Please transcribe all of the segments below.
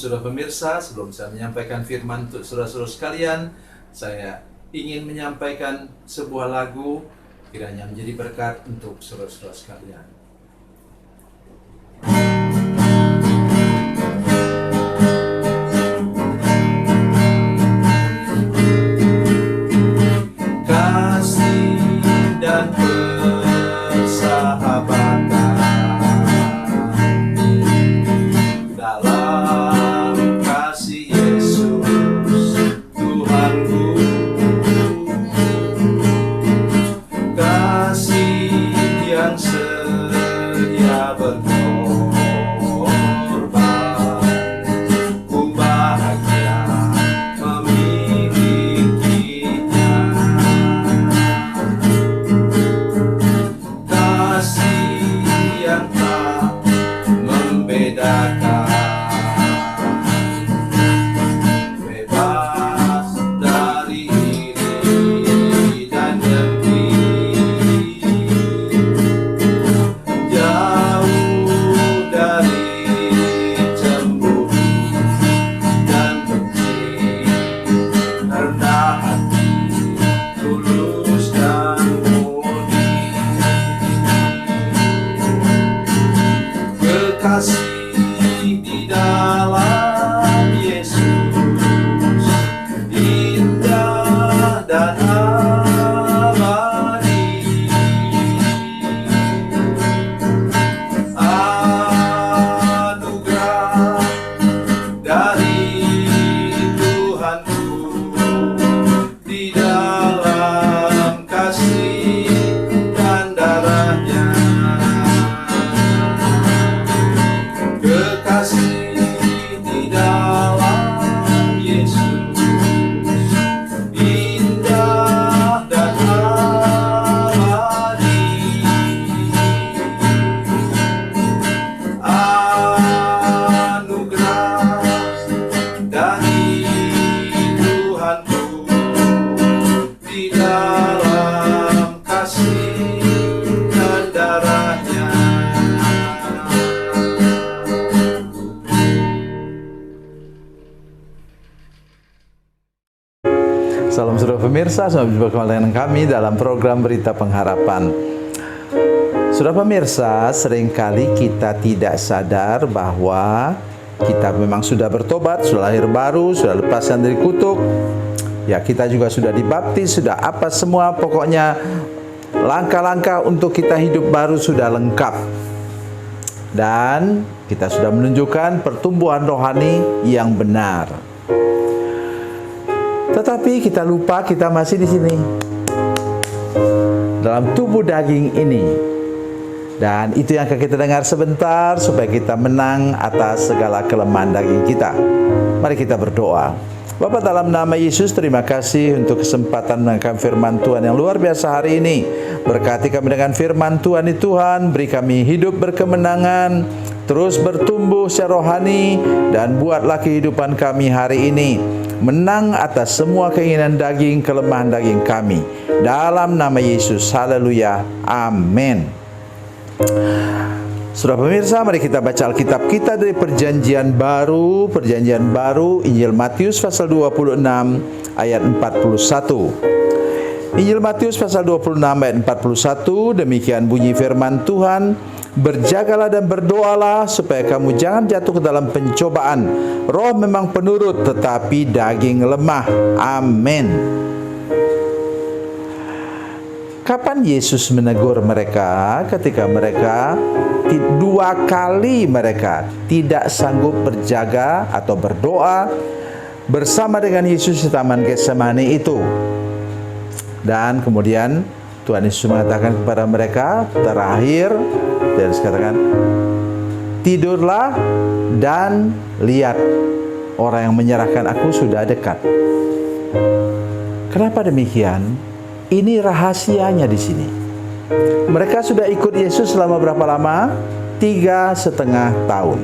saudara pemirsa, sebelum saya menyampaikan firman untuk saudara-saudara sekalian, saya ingin menyampaikan sebuah lagu kiranya menjadi berkat untuk saudara-saudara sekalian. Kasih dan persahabatan dalam kasih Yesus Tuhanku, kasih yang setia berkorban, ku bahagia memilikinya. Kasih yang tak membedakan, bebas dari iri dan dengki, jauh dari cemburu dan benci, rendah hati, tulus dan murni. Kekasih di dalam Yesus indah dan abadi. Anugerah dari Tuhanku di dalam kasih dan darahnya. Kekasih di dalam Yesus indah dan abadi. Anugerah dari Tuhanku di dalam kasih dan darahnya. Salam saudara pemirsa, selamat berjumpa kembali dengan kami dalam program Berita Pengharapan. Saudara pemirsa, seringkali kita tidak sadar bahwa kita memang sudah bertobat, sudah lahir baru, sudah lepaskan dari kutuk. Ya, kita juga sudah dibaptis, sudah apa semua, pokoknya langkah-langkah untuk kita hidup baru sudah lengkap. Dan kita sudah menunjukkan pertumbuhan rohani yang benar. Tetapi kita lupa kita masih di sini dalam tubuh daging ini. Dan itu yang akan kita dengar sebentar supaya kita menang atas segala kelemahan daging kita. Mari kita berdoa. Bapa, dalam nama Yesus, terima kasih untuk kesempatan mendengarkan firman Tuhan yang luar biasa hari ini. Berkati kami dengan firman Tuhan ini Tuhan, beri kami hidup berkemenangan, terus bertumbuh secara rohani, dan buatlah kehidupan kami hari ini menang atas semua keinginan daging, kelemahan daging kami. Dalam nama Yesus, haleluya, amin. Saudara pemirsa, mari kita baca Alkitab kita dari Perjanjian Baru, Injil Matius pasal 26 ayat 41. Injil Matius pasal 26 ayat 41, demikian bunyi firman Tuhan, berjagalah dan berdoalah supaya kamu jangan jatuh ke dalam pencobaan. Roh memang penurut, tetapi daging lemah. Amin. Kapan Yesus menegur mereka? Ketika mereka dua kali mereka tidak sanggup berjaga atau berdoa bersama dengan Yesus di Taman Getsemani itu. Dan kemudian Tuhan Yesus mengatakan kepada mereka terakhir, dan dikatakan, tidurlah dan lihat, orang yang menyerahkan aku sudah dekat. Kenapa demikian? Ini rahasianya di sini. Mereka sudah ikut Yesus selama berapa lama? 3,5 tahun.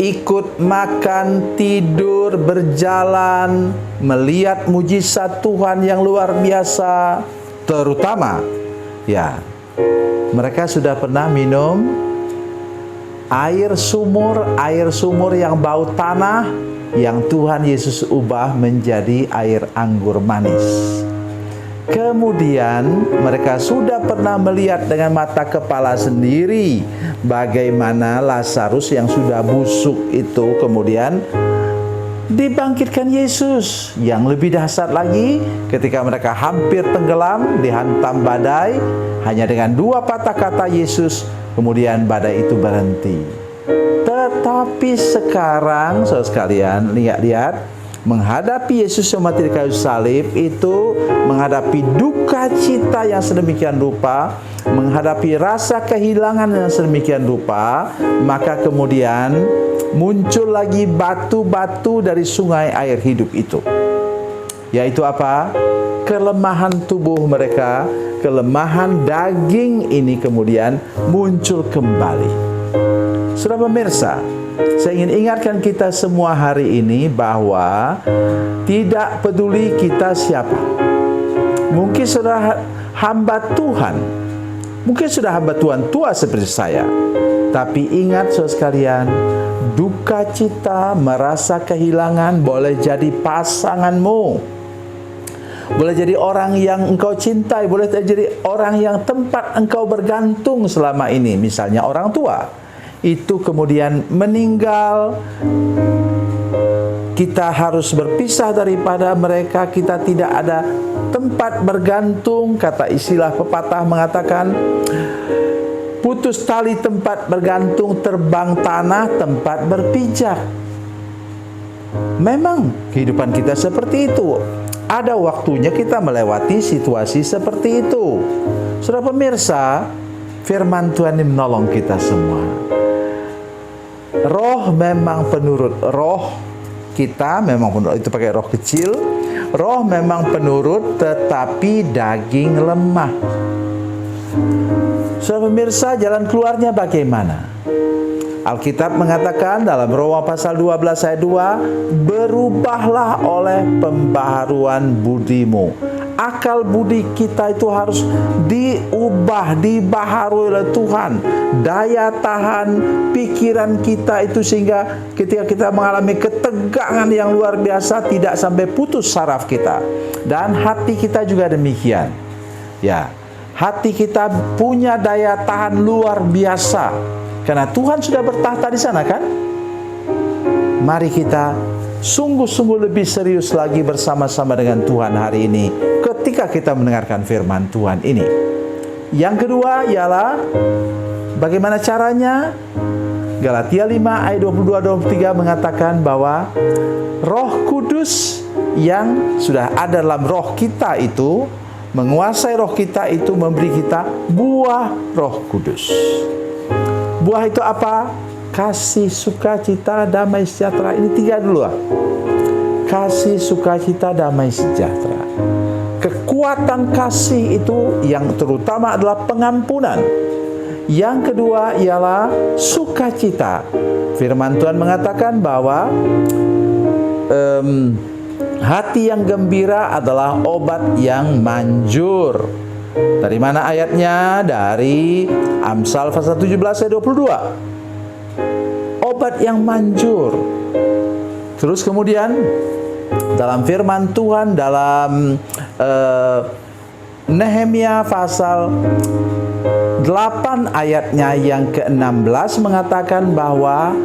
Ikut makan, tidur, berjalan, melihat mujizat Tuhan yang luar biasa. Terutama, ya, mereka sudah pernah minum air sumur yang bau tanah yang Tuhan Yesus ubah menjadi air anggur manis. Kemudian mereka sudah pernah melihat dengan mata kepala sendiri bagaimana Lazarus yang sudah busuk itu kemudian dibangkitkan Yesus. Yang lebih dahsyat lagi, ketika mereka hampir tenggelam dihantam badai, hanya dengan 2 patah kata Yesus kemudian badai itu berhenti. Tetapi sekarang saudara sekalian, lihat menghadapi Yesus yang mati di kayu salib itu, menghadapi duka cita yang sedemikian rupa, menghadapi rasa kehilangan yang sedemikian rupa, maka kemudian muncul lagi batu-batu dari sungai air hidup itu. Yaitu apa? Kelemahan tubuh mereka, kelemahan daging ini kemudian muncul kembali. Saudara pemirsa, saya ingin ingatkan kita semua hari ini bahwa tidak peduli kita siapa. Mungkin saudara hamba Tuhan, mungkin sudah hamba Tuhan tua seperti saya. Tapi ingat saudara sekalian, duka cita, merasa kehilangan boleh jadi pasanganmu, boleh jadi orang yang engkau cintai, boleh jadi orang yang tempat engkau bergantung selama ini, misalnya orang tua. Itu kemudian meninggal, kita harus berpisah daripada mereka, kita tidak ada tempat bergantung. Kata istilah pepatah mengatakan, putus tali tempat bergantung, terbang tanah tempat berpijak. Memang kehidupan kita seperti itu. Ada waktunya kita melewati situasi seperti itu. Saudara pemirsa, firman Tuhan ini menolong kita semua. Roh memang penurut, roh kita memang penurut, itu pakai roh kecil. Roh memang penurut, tetapi daging lemah. Saudara pemirsa, jalan keluarnya bagaimana? Alkitab mengatakan dalam Roma pasal 12 ayat 2, berubahlah oleh pembaharuan budimu. Akal budi kita itu harus diubah, dibaharui oleh Tuhan. Daya tahan pikiran kita itu sehingga ketika kita mengalami ketegangan yang luar biasa tidak sampai putus saraf kita. Dan hati kita juga demikian. Ya, hati kita punya daya tahan luar biasa. Karena Tuhan sudah bertahta di sana kan? Mari kita sungguh-sungguh lebih serius lagi bersama-sama dengan Tuhan hari ini ketika kita mendengarkan firman Tuhan ini. Yang kedua ialah bagaimana caranya? Galatia 5 ayat 22-23 mengatakan bahwa Roh Kudus yang sudah ada dalam roh kita itu, menguasai roh kita itu, memberi kita buah Roh Kudus. Buah itu apa? Kasih, sukacita, damai sejahtera. Ini 3 dulu lah. Kasih, sukacita, damai sejahtera. Kekuatan kasih itu yang terutama adalah pengampunan. Yang kedua ialah sukacita. Firman Tuhan mengatakan bahwa hati yang gembira adalah obat yang manjur. Dari mana ayatnya? Dari Amsal pasal 17 ayat 22. Obat yang manjur. Terus kemudian dalam firman Tuhan dalam Nehemia pasal 8 ayatnya yang ke-16 mengatakan bahwa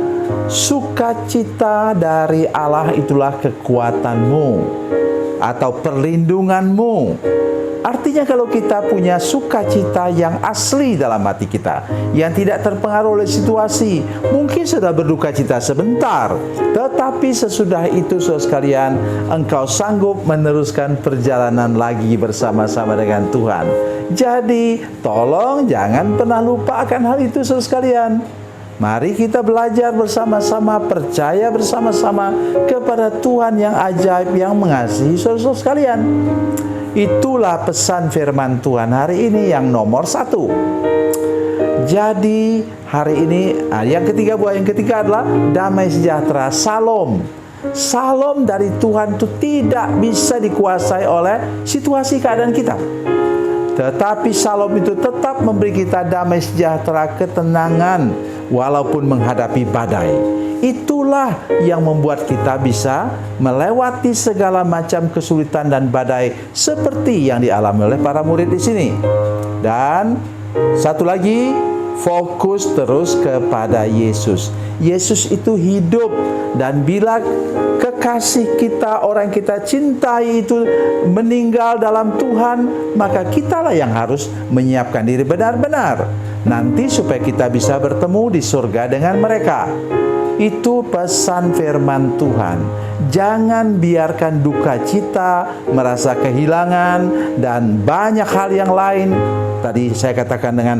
sukacita dari Allah itulah kekuatanmu atau perlindunganmu. Artinya kalau kita punya sukacita yang asli dalam hati kita, yang tidak terpengaruh oleh situasi, mungkin sudah berduka cita sebentar, tetapi sesudah itu saudara sekalian, engkau sanggup meneruskan perjalanan lagi bersama-sama dengan Tuhan. Jadi tolong jangan pernah lupa akan hal itu saudara sekalian. Mari kita belajar bersama-sama, percaya bersama-sama kepada Tuhan yang ajaib, yang mengasihi saudara sekalian. Itulah pesan firman Tuhan hari ini yang nomor 1. Jadi hari ini yang ketiga adalah damai sejahtera, Salom. Salom dari Tuhan itu tidak bisa dikuasai oleh situasi keadaan kita. Tetapi Shalom itu tetap memberi kita damai sejahtera, ketenangan walaupun menghadapi badai. Itulah yang membuat kita bisa melewati segala macam kesulitan dan badai seperti yang dialami oleh para murid di sini. Dan satu lagi, fokus terus kepada Yesus. Yesus itu hidup, dan bila kekasih kita, orang yang kita cintai itu meninggal dalam Tuhan, maka kitalah yang harus menyiapkan diri benar-benar nanti supaya kita bisa bertemu di surga dengan mereka. Itu pesan firman Tuhan. Jangan biarkan duka cita, merasa kehilangan, dan banyak hal yang lain. Tadi saya katakan dengan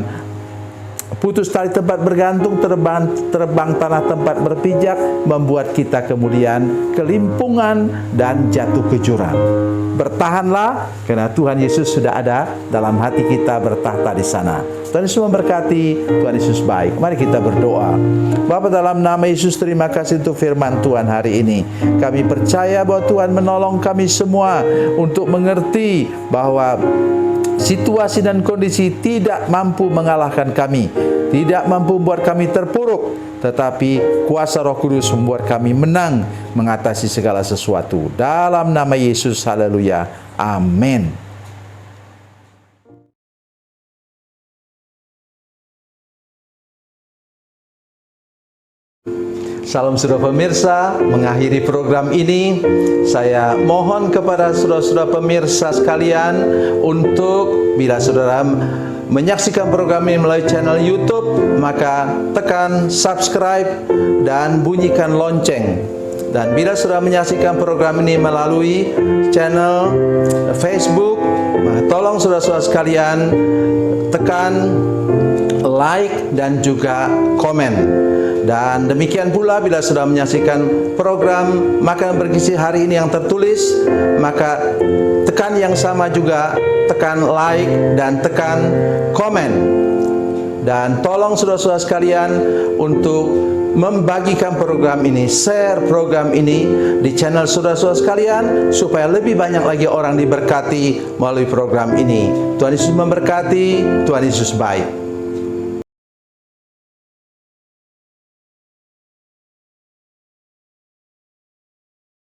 putus tali tempat bergantung, terbang tanah tempat berpijak, membuat kita kemudian kelimpungan dan jatuh ke jurang. Bertahanlah, karena Tuhan Yesus sudah ada dalam hati kita, bertahta di sana. Tuhan Yesus memberkati, Tuhan Yesus baik. Mari kita berdoa. Bapa, dalam nama Yesus, terima kasih untuk firman Tuhan hari ini. Kami percaya bahwa Tuhan menolong kami semua untuk mengerti bahwa situasi dan kondisi tidak mampu mengalahkan kami, tidak mampu membuat kami terpuruk, tetapi kuasa Roh Kudus membuat kami menang mengatasi segala sesuatu. Dalam nama Yesus, haleluya, amin. Salam saudara pemirsa, mengakhiri program ini, saya mohon kepada saudara-saudara pemirsa sekalian untuk bila saudara menyaksikan program ini melalui channel YouTube, maka tekan subscribe dan bunyikan lonceng. Dan bila saudara menyaksikan program ini melalui channel Facebook, maka tolong saudara-saudara sekalian tekan like dan juga komen. Dan demikian pula bila sudah menyaksikan program Makan Bergizi hari ini yang tertulis, maka tekan yang sama juga, tekan like dan tekan komen. Dan tolong saudara-saudara sekalian untuk membagikan program ini, share program ini di channel saudara-saudara sekalian, supaya lebih banyak lagi orang diberkati melalui program ini. Tuhan Yesus memberkati, Tuhan Yesus baik.